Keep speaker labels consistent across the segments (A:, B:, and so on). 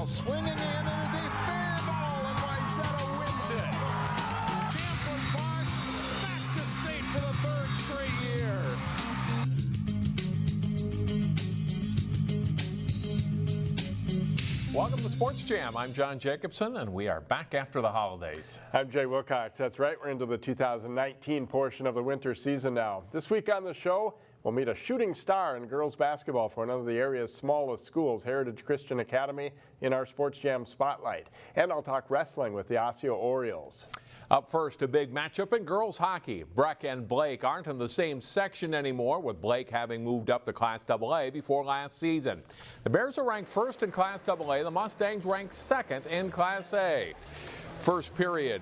A: swinging in, and it is a fair ball, and Wayzata wins it. Champlin Park back to state for the third straight year.
B: Welcome to Sports Jam. I'm John Jacobson, and we are back after the holidays.
C: I'm Jay Wilcox. That's right. We're into the 2019 portion of the winter season now. This week on the show, we'll meet a shooting star in girls basketball for one of the area's smallest schools, Heritage Christian Academy, in our Sports Jam Spotlight. And I'll talk wrestling with the Osseo Orioles.
B: Up first, a big matchup in girls hockey. Breck and Blake aren't in the same section anymore, with Blake having moved up to Class AA before last season. The Bears are ranked first in Class AA. The Mustangs ranked second in Class A. First period.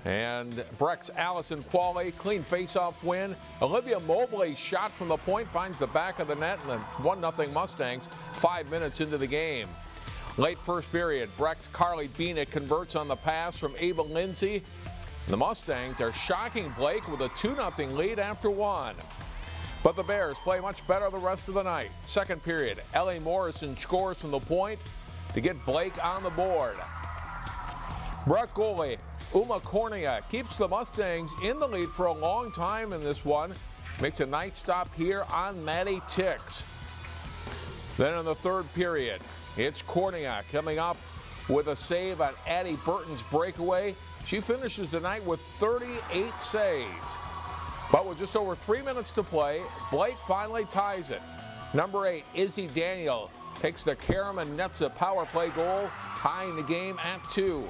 B: And Breck's Allison Qualley, clean face-off win. Olivia Mobley's shot from the point finds the back of the net, and 1-0 Mustangs 5 minutes into the game. Late first period, Breck's Carly Beanick converts on the pass from Ava Lindsay. The Mustangs are shocking Blake with a 2-0 lead after one. But the Bears play much better the rest of the night. Second period, Ellie Morrison scores from the point to get Blake on the board. Breck goalie Uma Cornea keeps the Mustangs in the lead for a long time in this one. Makes a nice stop here on Maddie Tix. Then in the third period, it's Cornea coming up with a save on Addie Burton's breakaway. She finishes the night with 38 saves. But with just over 3 minutes to play, Blake finally ties it. Number 8, Izzy Daniel takes the Karam and Netza power play goal, tying the game at 2.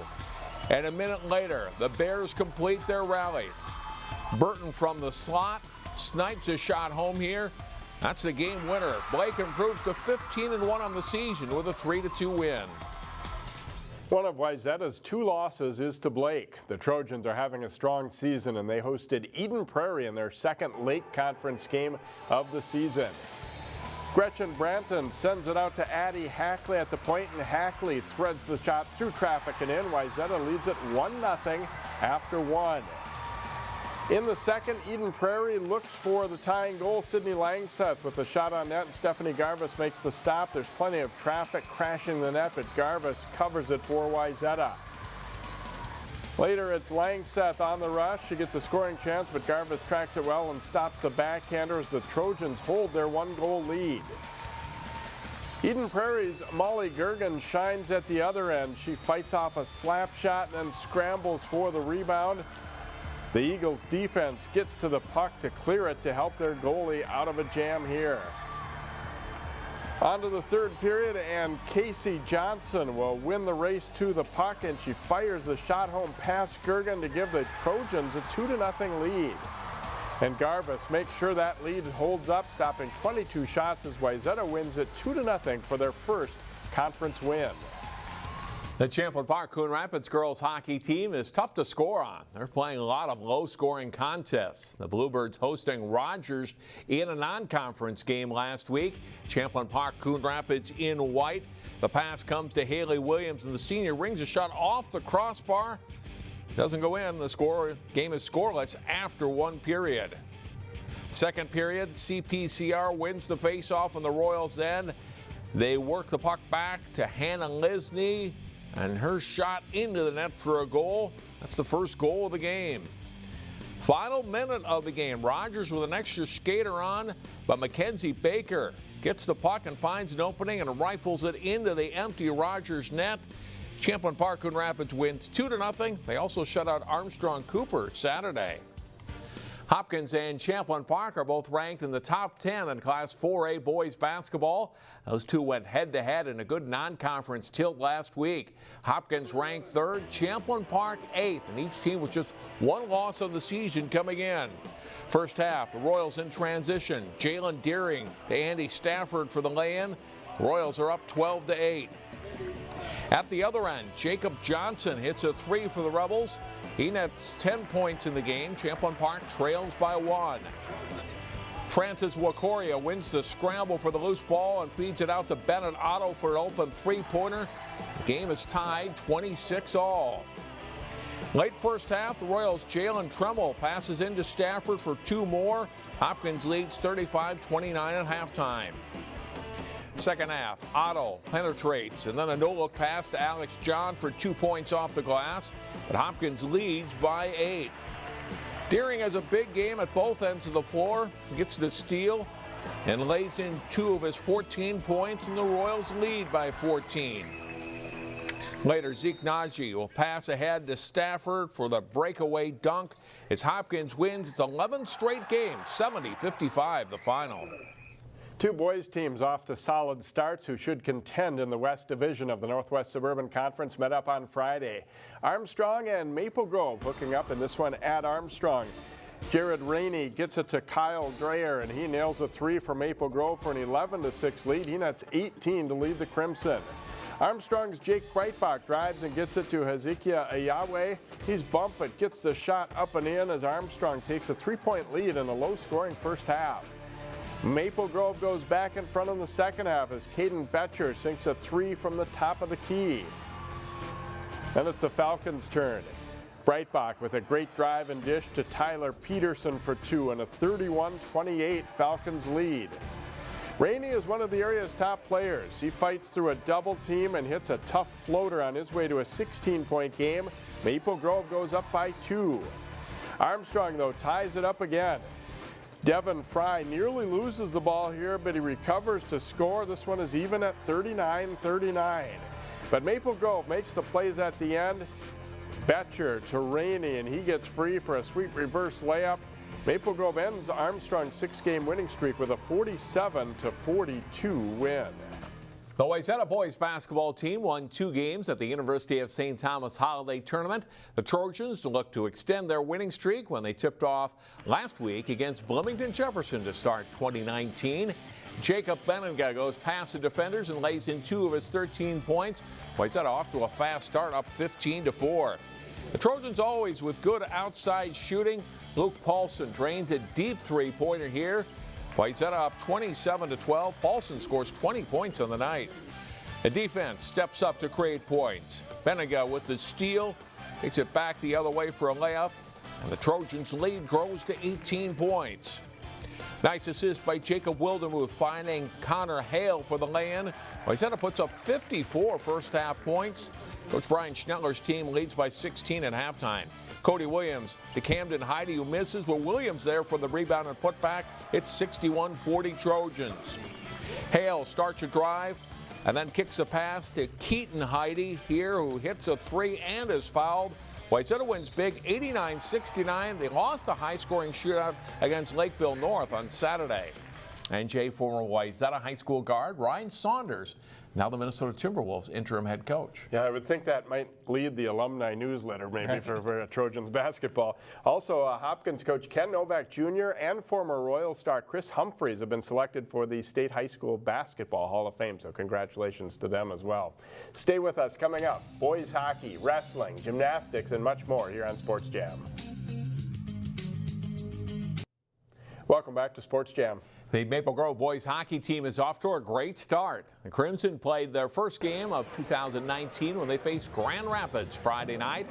B: And a minute later, the Bears complete their rally. Burton from the slot snipes a shot home here. That's the game winner. Blake improves to 15-1 on the season with a 3-2 win.
C: One of Wayzata's 2 losses is to Blake. The Trojans are having a strong season, and they hosted Eden Prairie in their second Lake Conference game of the season. Gretchen Branton sends it out to Addie Hackley at the point, and Hackley threads the shot through traffic and in. Wayzata leads it 1-0 after 1. In the second, Eden Prairie looks for the tying goal. Sydney Langseth with a shot on net, and Stephanie Garvis makes the stop. There's plenty of traffic crashing the net, but Garvis covers it for Wayzata. Later, it's Langseth on the rush. She gets a scoring chance, but Garvis tracks it well and stops the backhander as the Trojans hold their 1-goal lead. Eden Prairie's Molly Gergen shines at the other end. She fights off a slap shot and then scrambles for the rebound. The Eagles' defense gets to the puck to clear it to help their goalie out of a jam here. On to the third period, and Casey Johnson will win the race to the puck, and she fires the shot home past Gergen to give the Trojans a 2-0 lead. And Garvis makes sure that lead holds up, stopping 22 shots as Wayzata wins it 2-0 for their first conference win.
B: The Champlin Park Coon Rapids girls hockey team is tough to score on. They're playing a lot of low-scoring contests. The Bluebirds hosting Rogers in a non-conference game last week. Champlin Park Coon Rapids in white. The pass comes to Haley Williams, and the senior rings a shot off the crossbar. Doesn't go in. The game is scoreless after 1 period. Second period, CPCR wins the face-off on the Royals' end. They work the puck back to Hannah Lisney, and her shot into the net for a goal. That's the first goal of the game. Final minute of the game. Rogers with an extra skater on, but Mackenzie Baker gets the puck and finds an opening and rifles it into the empty Rogers net. Champlin Park Coon Rapids wins 2-0. They also shut out Armstrong Cooper Saturday. Hopkins and Champlin Park are both ranked in the top 10 in Class 4A boys basketball. Those two went head-to-head in a good non-conference tilt last week. Hopkins ranked 3rd, Champlin Park 8th, and each team with just 1 loss of the season coming in. First half, the Royals in transition. Jalen Deering to Andy Stafford for the lay-in. Royals are up 12-8. At the other end, Jacob Johnson hits a 3 for the Rebels. He nets 10 points in the game. Champlin Park trails by 1. Francis Wakoria wins the scramble for the loose ball and feeds it out to Bennett Otto for an open 3-pointer. The game is tied 26-all. Late first half, the Royals' Jalen Tremmel passes into Stafford for 2 more. Hopkins leads 35-29 at halftime. Second half, Otto penetrates, and then a no-look pass to Alex John for 2 points off the glass, but Hopkins leads by 8. Deering has a big game at both ends of the floor. He gets the steal and lays in 2 of his 14 points, and the Royals lead by 14. Later, Zeke Naji will pass ahead to Stafford for the breakaway dunk as Hopkins wins its 11th straight game, 70-55 the final.
C: 2 boys teams off to solid starts who should contend in the West Division of the Northwest Suburban Conference met up on Friday. Armstrong and Maple Grove hooking up in this one at Armstrong. Jared Rainey gets it to Kyle Dreyer, and he nails a 3 for Maple Grove for an 11-6 lead. He nets 18 to lead the Crimson. Armstrong's Jake Breitbach drives and gets it to Hezekiah Ayawe. He's bumped but gets the shot up and in as Armstrong takes a 3-point lead in a low-scoring first half. Maple Grove goes back in front in the second half as Caden Betcher sinks a 3 from the top of the key. Then it's the Falcons' turn. Breitbach with a great drive and dish to Tyler Peterson for 2 and a 31-28 Falcons lead. Rainey is one of the area's top players. He fights through a double team and hits a tough floater on his way to a 16-point game. Maple Grove goes up by 2. Armstrong, though, ties it up again. Devin Fry nearly loses the ball here, but he recovers to score. This one is even at 39-39. But Maple Grove makes the plays at the end. Betcher to Rainey, and he gets free for a sweet reverse layup. Maple Grove ends Armstrong's 6-game winning streak with a 47-42 win.
B: The Wayzata boys basketball team won 2 games at the University of St. Thomas Holiday Tournament. The Trojans look to extend their winning streak when they tipped off last week against Bloomington Jefferson to start 2019. Jacob Benninga goes past the defenders and lays in 2 of his 13 points. Wayzata off to a fast start, up 15-4. The Trojans always with good outside shooting. Luke Paulson drains a deep 3-pointer here. Wayzata up 27-12. Paulson scores 20 points on the night. The defense steps up to create points. Benninga with the steal, takes it back the other way for a layup, and the Trojans' lead grows to 18 points. Nice assist by Jacob Wildermuth finding Connor Hale for the lay-in. Wayzata puts up 54 first-half points. Coach Brian Schneller's team leads by 16 at halftime. Cody Williams to Camden Heide, who misses, but Williams there for the rebound and putback. It's 61-40 Trojans. Hale starts a drive and then kicks a pass to Keaton Heide here, who hits a 3 and is fouled. Wayzata wins big, 89-69. They lost a high-scoring shootout against Lakeville North on Saturday. And Jay, former Wayzata High School guard Ryan Saunders, now the Minnesota Timberwolves interim head coach.
C: Yeah, I would think that might lead the alumni newsletter maybe for Trojans basketball. Also, Hopkins coach Ken Novak Jr. and former Royal star Chris Humphreys have been selected for the State High School Basketball Hall of Fame, so congratulations to them as well. Stay with us. Coming up, boys hockey, wrestling, gymnastics, and much more here on Sports Jam. Welcome back to Sports Jam.
B: The Maple Grove boys hockey team is off to a great start. The Crimson played their first game of 2019 when they faced Grand Rapids Friday night.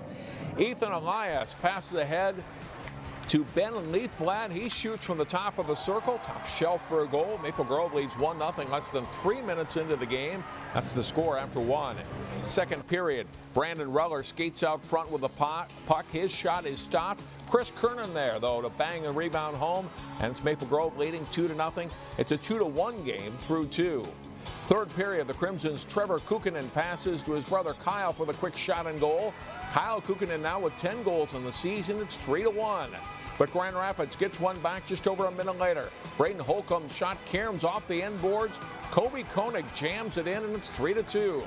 B: Ethan Elias passes ahead to Ben Leithblad. He shoots from the top of the circle, top shelf for a goal. Maple Grove leads 1-0 less than 3 minutes into the game. That's the score after 1. Second period, Brandon Reller skates out front with the puck. His shot is stopped. Chris Kernan there, though, to bang the rebound home, and it's Maple Grove leading 2-0. It's a 2-1 game through 2. Third period, the Crimson's Trevor Kukkonen passes to his brother Kyle for the quick shot and goal. Kyle Kukkonen now with 10 goals in the season. It's 3-1. But Grand Rapids gets one back just over a minute later. Braden Holcomb's shot caroms off the end boards. Kobe Koenig jams it in, and it's 3-2.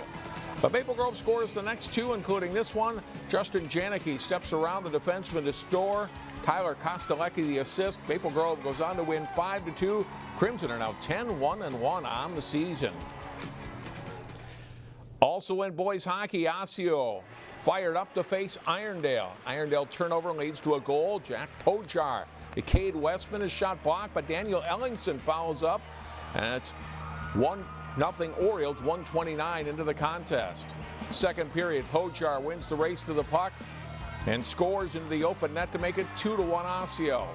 B: But Maple Grove scores the next 2, including this one. Justin Janicki steps around the defenseman to score. Tyler Kostelecki the assist. Maple Grove goes on to win 5-2. Crimson are now 10-1-1 on the season. Also in boys hockey, Osseo fired up to face Irondale. Irondale turnover leads to a goal. Jack Pojar. The Cade Westman is shot blocked, but Daniel Ellingson follows up. And it's 1-0 Orioles, 1:29 into the contest. Second period, Pojar wins the race to the puck and scores into the open net to make it 2-1 Osseo.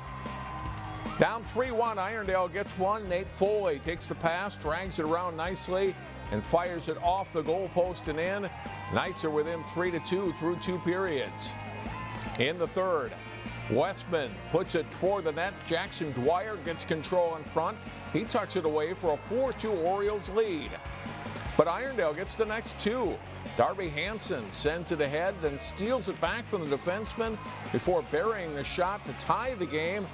B: Down 3-1, Irondale gets one. Nate Foley takes the pass, drags it around nicely, and fires it off the goalpost and in. Knights are within 3-2 through 2 periods. In the third, Westman puts it toward the net. Jackson Dwyer gets control in front. He tucks it away for a 4-2 Orioles lead. But Irondale gets the next two. Darby Hansen sends it ahead, then steals it back from the defenseman before burying the shot to tie the game.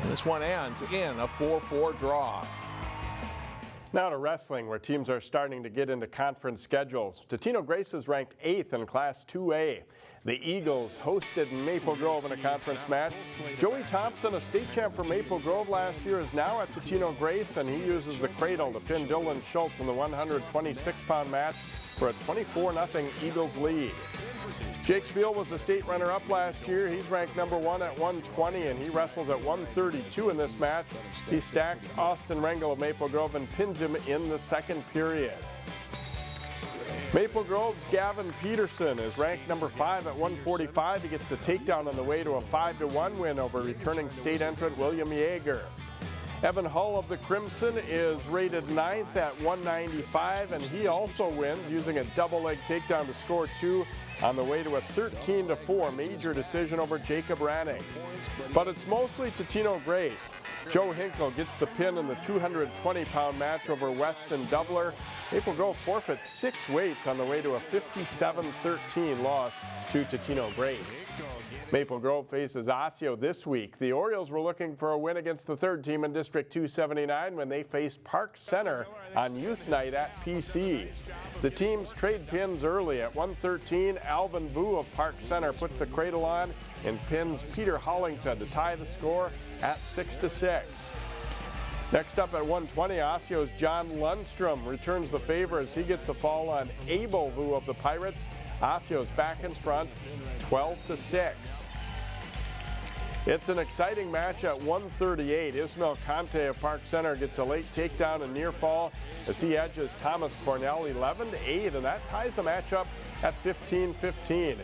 B: And this one ends in a 4-4 draw.
C: Now to wrestling, where teams are starting to get into conference schedules. Totino Grace is ranked 8th in Class 2A. The Eagles hosted Maple Grove in a conference match. Joey Thompson, a state champ for Maple Grove last year, is now at Totino Grace, and he uses the cradle to pin Dylan Schultz in the 126-pound match for a 24-0 Eagles lead. Jakes Field was a state runner-up last year. He's ranked number 1 at 120, and he wrestles at 132 in this match. He stacks Austin Rengel of Maple Grove and pins him in the second period. Maple Grove's Gavin Peterson is ranked number 5 at 145. He gets the takedown on the way to a 5-1 win over returning state entrant William Jagger. Evan Hull of the Crimson is rated 9th at 195, and he also wins using a double-leg takedown to score 2 on the way to a 13-4 major decision over Jacob Ranning. But it's mostly Totino Grace. Joe Hinkle gets the pin in the 220-pound match over Weston Doubler. Maple Grove forfeits 6 weights on the way to a 57-13 loss to Totino Grace. Maple Grove faces Osseo this week. The Orioles were looking for a win against the third team in District 279 when they faced Park Center on Youth Night at PC. The teams trade pins early. At 1:13, Alvin Vu of Park Center puts the cradle on and pins Peter Hollingshead to tie the score at 6-6. Next up at 1:20, Osseo's John Lundstrom returns the favor as he gets the fall on Abel Vu of the Pirates. Osseo's back in front, 12-6. It's an exciting match at 1:38. Ismail Conte of Park Center gets a late takedown and near fall as he edges Thomas Cornell 11-8, and that ties the match up at 15-15.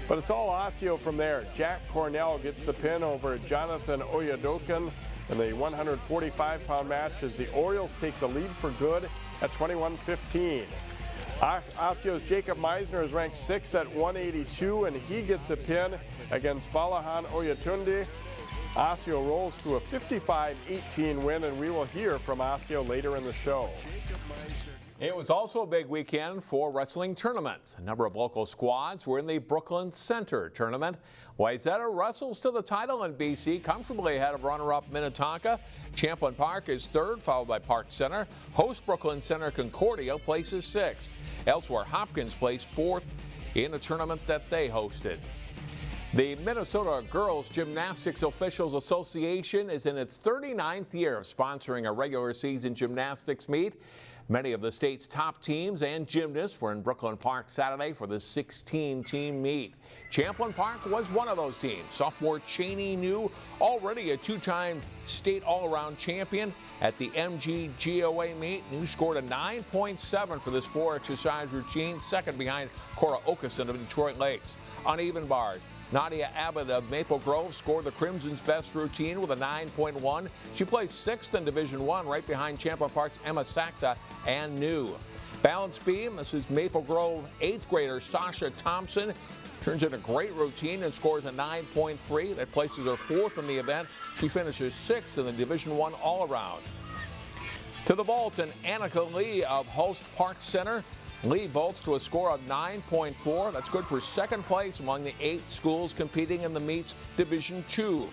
C: But it's all Osseo from there. Jack Cornell gets the pin over Jonathan Oyadokin in the 145-pound match as the Orioles take the lead for good at 21-15. Osseo's Jacob Meissner is ranked 6th at 182, and he gets a pin against Balahan Oyatunde. Osseo rolls to a 55-18 win, and we will hear from Osseo later in the show.
B: It was also a big weekend for wrestling tournaments. A number of local squads were in the Brooklyn Center tournament. Wayzata wrestles to the title in BC, comfortably ahead of runner-up Minnetonka. Champlin Park is 3rd, followed by Park Center. Host Brooklyn Center Concordia places 6th. Elsewhere, Hopkins placed 4th in a tournament that they hosted. The Minnesota Girls Gymnastics Officials Association is in its 39th year of sponsoring a regular season gymnastics meet. Many of the state's top teams and gymnasts were in Brooklyn Park Saturday for the 16-team meet. Champlin Park was one of those teams. Sophomore Cheney New, already a 2-time state all-around champion at the MGGOA meet. New scored a 9.7 for this 4-exercise routine, second behind Cora Okeson of Detroit Lakes. Uneven bars. Nadia Abbott of Maple Grove scored the Crimson's best routine with a 9.1. She placed 6th in Division I, right behind Champlin Park's Emma Saxa and New. Balance beam, this is Maple Grove 8th grader Sasha Thompson. Turns in a great routine and scores a 9.3. That places her 4th in the event. She finishes 6th in the Division I all-around. To the vault, and Annika Lee of Host Park Center. Lee vaults to a score of 9.4. That's good for 2nd place among the 8 schools competing in the meets Division II.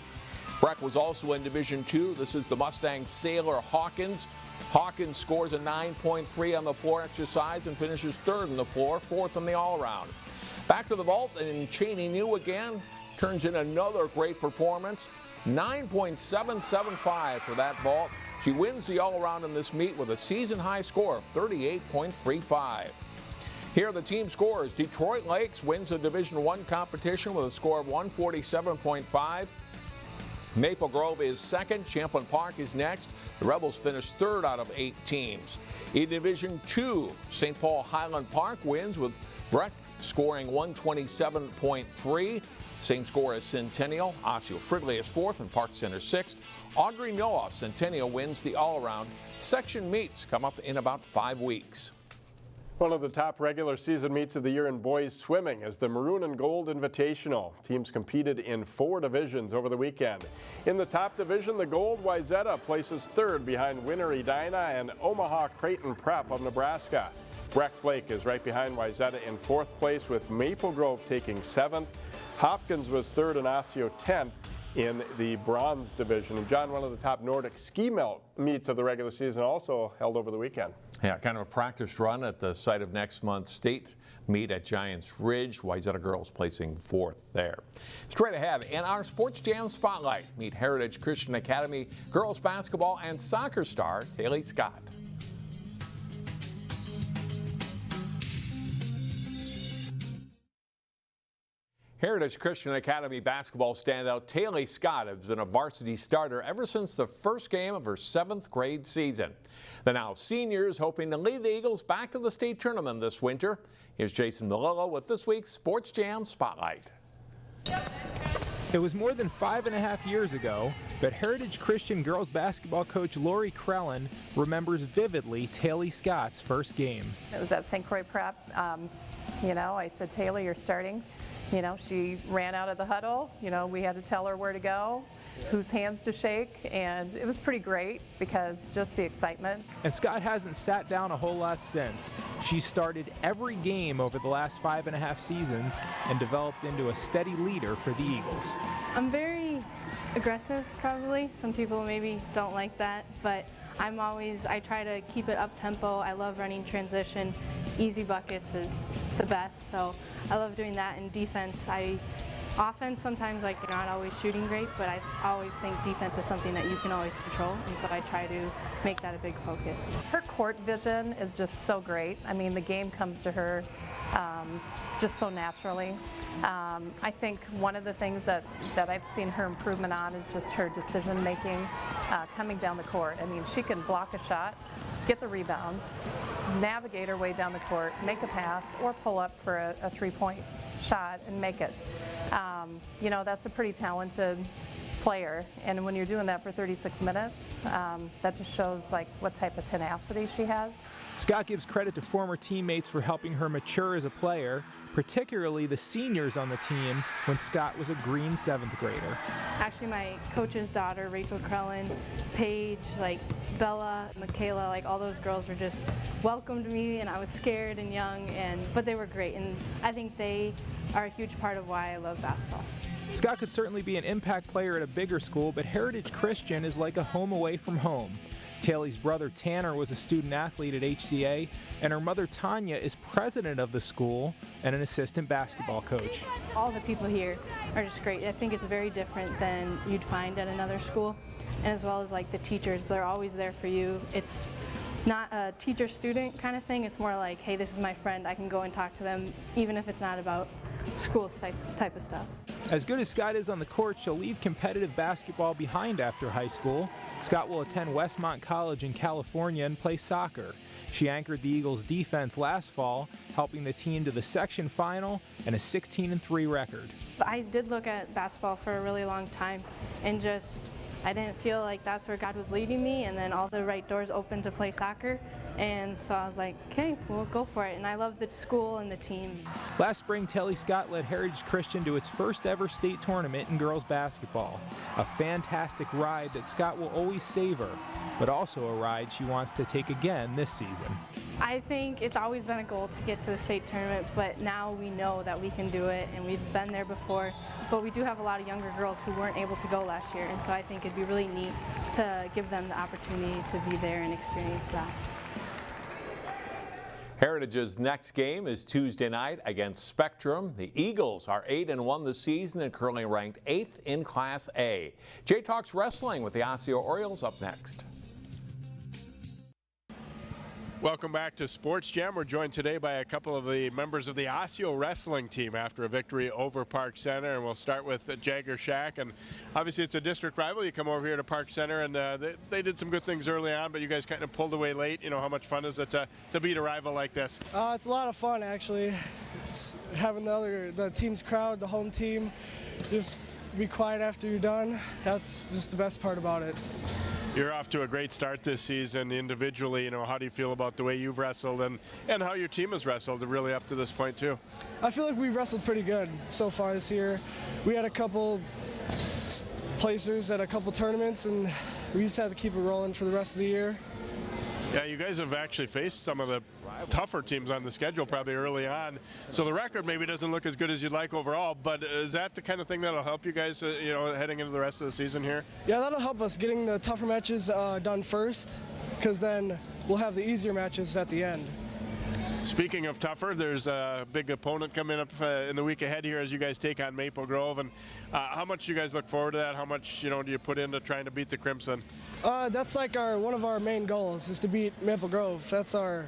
B: Breck was also in Division II. This is the Mustang Sailor Hawkins. Hawkins scores a 9.3 on the floor exercise and finishes 3rd in the floor, 4th in the all-around. Back to the vault, and Cheney New again turns in another great performance. 9.775 for that vault. She wins the all-around in this meet with a season-high score of 38.35. Here are the team scores. Detroit Lakes wins the Division I competition with a score of 147.5. Maple Grove is 2nd. Champlin Park is next. The Rebels finished 3rd out of 8 teams. In Division II, St. Paul Highland Park wins with Breck scoring 127.3. Same score as Centennial. Osseo Fridley is 4th and Park Center 6th. Audrey Noah, Centennial wins the all-around. Section meets come up in about 5 weeks.
C: One of the top regular season meets of the year in boys swimming is the Maroon and Gold Invitational. Teams competed in 4 divisions over the weekend. In the top division, the Gold Wayzata places 3rd behind Winter Edina and Omaha Creighton Prep of Nebraska. Breck Blake is right behind Wayzata in 4th place, with Maple Grove taking 7th. Hopkins was 3rd and Osseo 10th in the bronze division. And John, one of the top Nordic ski melt meets of the regular season, also held over the weekend.
B: Yeah, kind of a practice run at the site of next month's state meet at Giants Ridge. Wayzata girls placing 4th there. Straight ahead, in our Sports Jam Spotlight, meet Heritage Christian Academy girls basketball and soccer star Taylie Scott. Heritage Christian Academy basketball standout Taylie Scott has been a varsity starter ever since the first game of her 7th grade season. The now senior is hoping to lead the Eagles back to the state tournament this winter. Here's Jason Melillo with this week's Sports Jam Spotlight.
D: It was more than 5.5 years ago, but Heritage Christian girls basketball coach Lori Krellen remembers vividly Taylie Scott's first game.
E: It was at St. Croix Prep. I said, Taylie, you're starting. She ran out of the huddle. We had to tell her where to go, whose hands to shake, and it was pretty great because just the excitement.
D: And Scott hasn't sat down a whole lot since. She started every game over the last 5.5 seasons and developed into a steady leader for the Eagles.
F: I'm very aggressive, probably. Some people maybe don't like that, but I try to keep it up tempo. I love running transition. Easy buckets is the best, so I love doing that. In defense, offense sometimes you're not always shooting great, but I always think defense is something that you can always control, and so I try to make that a big focus.
E: Her court vision is just so great. The game comes to her just so naturally. I think one of the things that I've seen her improvement on is just her decision making coming down the court. She can block a shot, get the rebound, navigate her way down the court, make a pass, or pull up for a three-point shot and make it. That's a pretty talented player, and when you're doing that for 36 minutes, that just shows what type of tenacity she has.
D: Scott gives credit to former teammates for helping her mature as a player, particularly the seniors on the team when Scott was a green 7th grader.
F: Actually, my coach's daughter, Rachel Krellen, Paige, Bella, Michaela, all those girls were just welcomed me, and I was scared and young, but they were great, and I think they are a huge part of why I love basketball.
D: Scott could certainly be an impact player at a bigger school, but Heritage Christian is like a home away from home. Taylie's brother Tanner was a student athlete at HCA, and her mother Tanya is president of the school and an assistant basketball coach.
F: All the people here are just great. I think it's very different than you'd find at another school, and as well as the teachers, they're always there for you. It's not a teacher-student kind of thing. It's more like, hey, this is my friend. I can go and talk to them, even if it's not about school type of stuff.
D: As good as Scott is on the court, she'll leave competitive basketball behind after high school. Scott will attend Westmont College in California and play soccer. She anchored the Eagles' defense last fall, helping the team to the section final and a 16-3 record.
F: I did look at basketball for a really long time, and I didn't feel like that's where God was leading me, and then all the right doors opened to play soccer, and so I was like, okay, we'll go for it, and I love the school and the team.
D: Last spring, Taylie Scott led Heritage Christian to its first ever state tournament in girls basketball. A fantastic ride that Scott will always savor, but also a ride she wants to take again this season.
F: I think it's always been a goal to get to the state tournament, but now we know that we can do it, and we've been there before. But we do have a lot of younger girls who weren't able to go last year, and so I think it'd be really neat to give them the opportunity to be there and experience that.
B: Heritage's next game is Tuesday night against Spectrum. The Eagles are 8-1 this season and currently ranked 8th in Class A. Jay talks wrestling with the Osseo Orioles up next.
C: Welcome back to Sports Jam. We're joined today by a couple of the members of the Osseo wrestling team after a victory over Park Center, and we'll start with Jagger, Schack, and obviously it's a district rival. You come over here to Park Center, and they did some good things early on, but you guys kind of pulled away late. How much fun is it to beat a rival like this?
G: It's a lot of fun, actually. having the team's crowd, the home team, just be quiet after you're done. That's just the best part about it.
C: You're off to a great start this season individually. How do you feel about the way you've wrestled and how your team has wrestled really up to this point too?
G: I feel like we've wrestled pretty good so far this year. We had a couple placers at a couple tournaments, and we just had to keep it rolling for the rest of the year.
C: Yeah, you guys have actually faced some of the tougher teams on the schedule probably early on, so the record maybe doesn't look as good as you'd like overall, but is that the kind of thing that'll help you guys heading into the rest of the season here?
G: Yeah, that'll help us getting the tougher matches done first, because then we'll have the easier matches at the end.
C: Speaking of tougher, there's a big opponent coming up in the week ahead here as you guys take on Maple Grove, and how much you guys look forward to that? How much do you put into trying to beat the Crimson?
G: That's like one of our main goals is to beat Maple Grove. That's our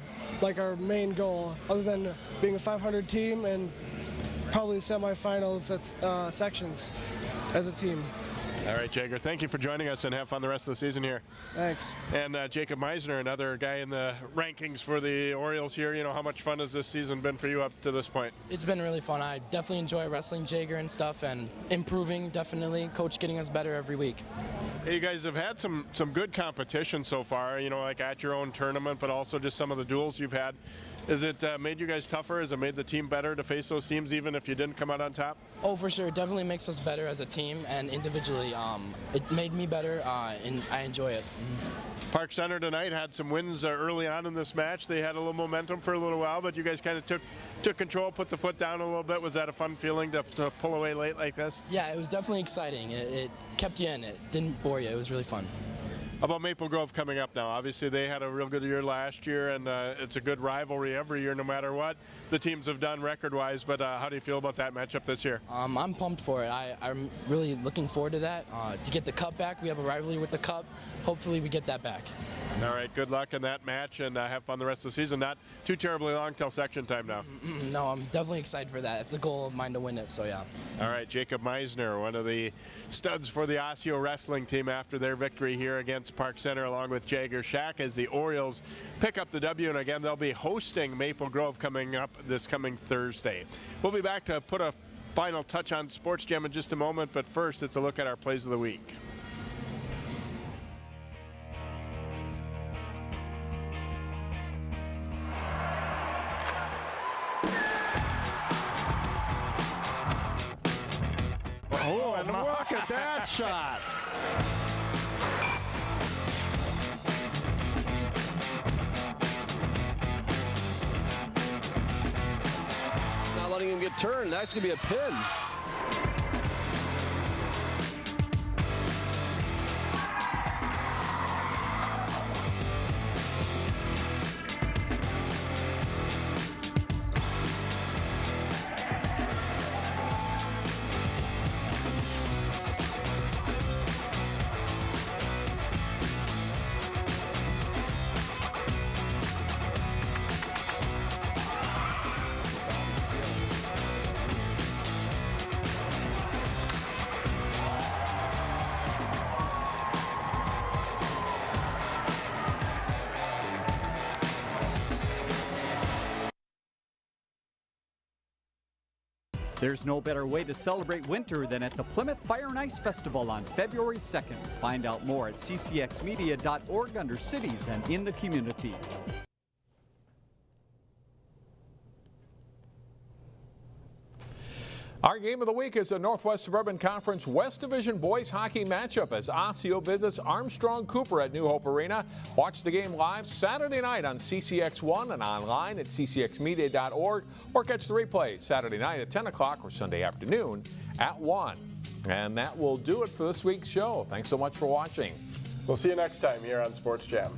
G: main goal, other than being a 500 team and probably semifinals at sections as a team.
C: All right, Jagger, thank you for joining us, and have fun the rest of the season here.
G: Thanks.
C: And Jacob Meissner, another guy in the rankings for the Orioles here. How much fun has this season been for you up to this point?
H: It's been really fun. I definitely enjoy wrestling Jagger and stuff, and improving, definitely. Coach getting us better every week.
C: Hey, you guys have had some good competition so far, like at your own tournament, but also just some of the duels you've had. Has it made you guys tougher? Has it made the team better to face those teams even if you didn't come out on top?
H: Oh, for sure. It definitely makes us better as a team and individually. It made me better, and I enjoy it.
C: Park Center tonight had some wins early on in this match. They had a little momentum for a little while, but you guys kind of took control, put the foot down a little bit. Was that a fun feeling to pull away late like this?
H: Yeah, it was definitely exciting. It kept you in. It didn't bore you. It was really fun.
C: How about Maple Grove coming up now? Obviously, they had a real good year last year, and it's a good rivalry every year, no matter what the teams have done record-wise. But how do you feel about that matchup this year?
H: I'm pumped for it. I'm really looking forward to that. To get the cup back, we have a rivalry with the cup. Hopefully, we get that back.
C: All right, good luck in that match, and have fun the rest of the season. Not too terribly long till section time now.
H: No, I'm definitely excited for that. It's a goal of mine to win it, so yeah.
C: All right, Jacob Meissner, one of the studs for the Osseo wrestling team after their victory here against Park Center, along with Jagger. Schack, as the Orioles pick up the W, and again, they'll be hosting Maple Grove coming up this coming Thursday. We'll be back to put a final touch on Sports Gem in just a moment, but first, it's a look at our plays of the week.
I: Oh, and look at that shot.
J: Not letting him get turned. That's going to be a pin.
K: There's no better way to celebrate winter than at the Plymouth Fire and Ice Festival on February 2nd. Find out more at ccxmedia.org under cities and in the community.
B: Our game of the week is a Northwest Suburban Conference West Division boys hockey matchup as Osseo visits Armstrong Cooper at New Hope Arena. Watch the game live Saturday night on CCX1 and online at ccxmedia.org, or catch the replay Saturday night at 10 o'clock or Sunday afternoon at 1. And that will do it for this week's show. Thanks so much for watching.
C: We'll see you next time here on Sports Jam.